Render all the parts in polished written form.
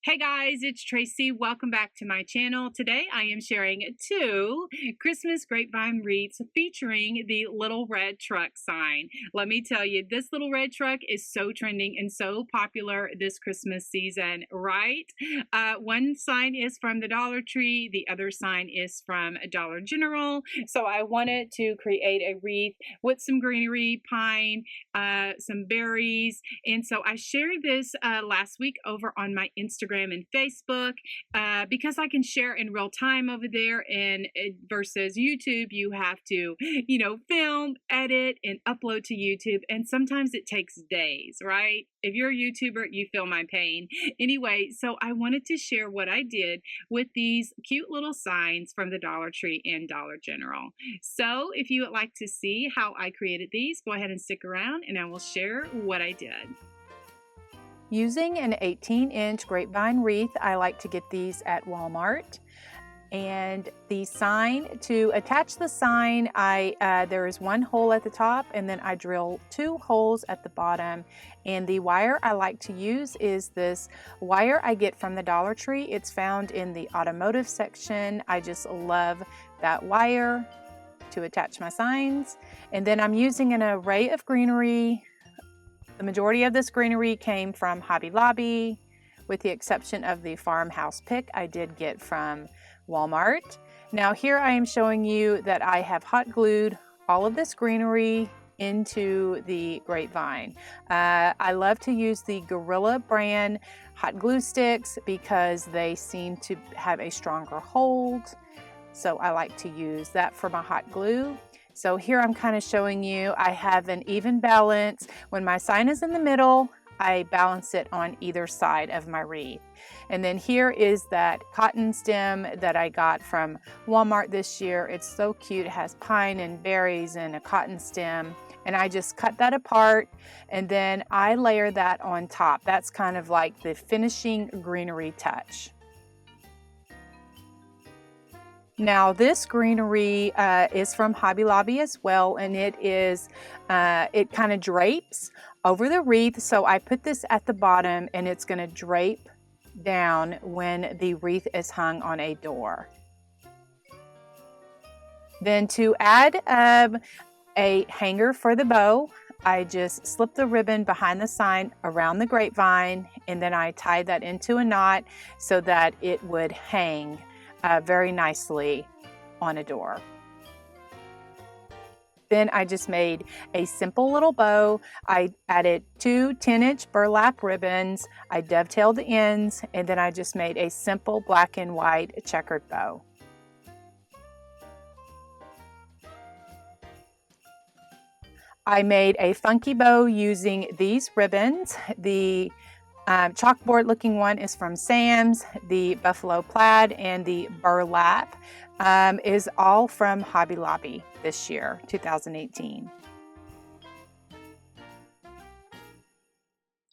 Hey guys, it's Tracy. Welcome back to my channel. Today I am sharing 2 Christmas grapevine wreaths featuring the little red truck sign. Let me tell you, this little red truck is so trending and so popular this Christmas season, right? One sign is from the Dollar Tree, the other sign is from Dollar General. So I wanted to create a wreath with some greenery, pine, some berries, and so I shared this last week over on my Instagram and Facebook because I can share in real time over there, and versus YouTube you have to film, edit, and upload to YouTube, and sometimes it takes days, right? If you're a YouTuber, you feel my pain. Anyway, so I wanted to share what I did with these cute little signs from the Dollar Tree and Dollar General. So if you would like to see how I created these, go ahead and stick around and I will share what I did. Using an 18-inch grapevine wreath, I like to get these at Walmart. And the sign, to attach the sign, there is one hole at the top and then I drill 2 holes at the bottom. And the wire I like to use is this wire I get from the Dollar Tree. It's found in the automotive section. I just love that wire to attach my signs. And then I'm using an array of greenery. The majority of this greenery came from Hobby Lobby, with the exception of the Farmhouse pick I did get from Walmart. Now here I am showing you that I have hot glued all of this greenery into the grapevine. I love to use the Gorilla brand hot glue sticks because they seem to have a stronger hold. So I like to use that for my hot glue. So here I'm kind of showing you I have an even balance. When my sign is in the middle, I balance it on either side of my wreath. And then here is that cotton stem that I got from Walmart this year. It's so cute. It has pine and berries and a cotton stem. And I just cut that apart and then I layer that on top. That's kind of like the finishing greenery touch. Now this greenery is from Hobby Lobby as well, and it kind of drapes over the wreath. So I put this at the bottom and it's going to drape down when the wreath is hung on a door. Then to add a hanger for the bow, I just slip the ribbon behind the sign around the grapevine and then I tie that into a knot so that it would hang very nicely on a door. Then I just made a simple little bow. I added 2 10-inch burlap ribbons. I dovetailed the ends and then I just made a simple black and white checkered bow. I made a funky bow using these ribbons. The chalkboard looking one is from Sam's, the buffalo plaid and the burlap is all from Hobby Lobby this year, 2018.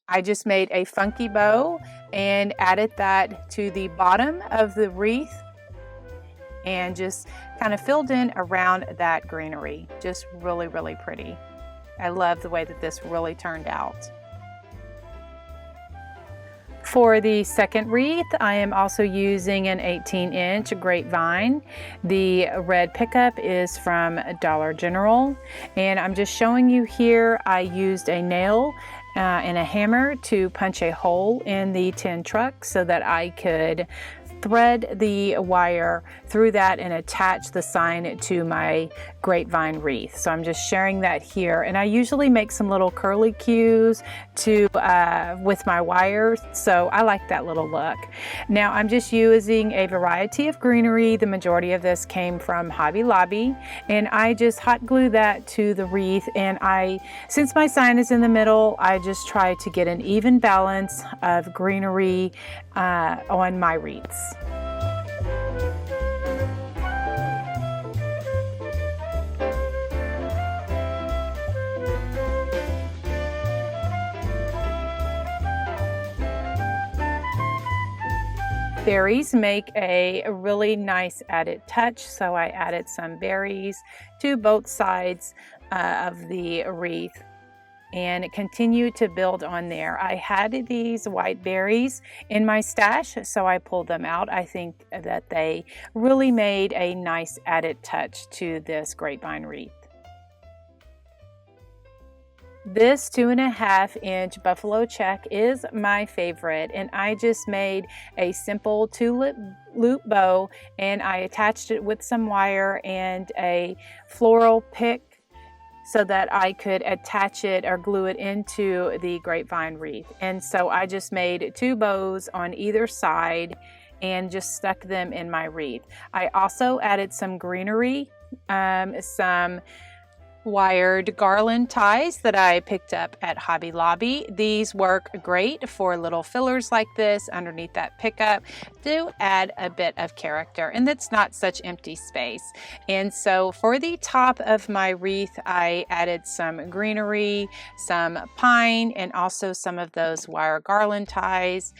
I just made a funky bow and added that to the bottom of the wreath and just kind of filled in around that greenery. Just really, really pretty. I love the way that this really turned out. For the second wreath, I am also using an 18-inch grapevine. The red pickup is from Dollar General, and I'm just showing you here I used a nail and a hammer to punch a hole in the tin truck so that I could thread the wire through that and attach the sign to my grapevine wreath. So I'm just sharing that here, and I usually make some little curly cues with my wire, so I like that little look. Now I'm just using a variety of greenery. The majority of this came from Hobby Lobby, and I just hot glue that to the wreath, and since my sign is in the middle, I just try to get an even balance of greenery on my wreaths. Berries make a really nice added touch, so I added some berries to both sides of the wreath. and continue to build on there. I had these white berries in my stash, so I pulled them out. I think that they really made a nice added touch to this grapevine wreath. This 2.5-inch buffalo check is my favorite, and I just made a simple tulip loop bow, and I attached it with some wire and a floral pick so that I could attach it or glue it into the grapevine wreath. And so I just made 2 bows on either side and just stuck them in my wreath. I also added some greenery, some wired garland ties that I picked up at Hobby Lobby. These work great for little fillers like this underneath that pickup. Do add a bit of character, and that's not such empty space. And so for the top of my wreath, I added some greenery, some pine, and also some of those wire garland ties.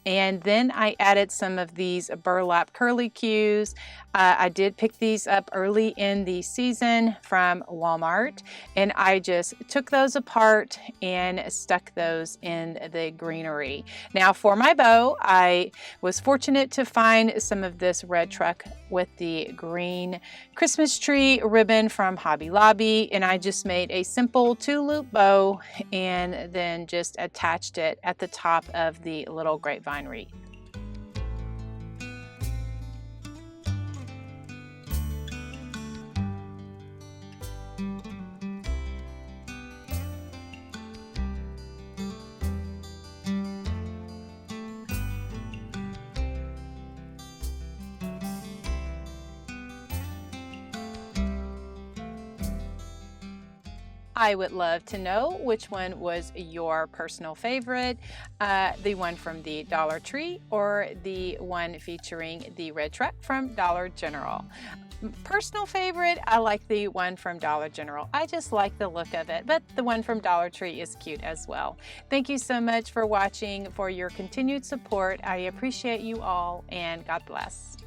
And then I added some of these burlap curlicues. I did pick these up early in the season from Walmart, and I just took those apart and stuck those in the greenery. Now for my bow, I was fortunate to find some of this red truck with the green Christmas tree ribbon from Hobby Lobby, and I just made a simple 2-loop bow and then just attached it at the top of the little grapevine wreath. I would love to know which one was your personal favorite, the one from the Dollar Tree or the one featuring the red truck from Dollar General. Personal favorite, I like the one from Dollar General. I just like the look of it, but the one from Dollar Tree is cute as well. Thank you so much for watching, for your continued support. I appreciate you all, and God bless.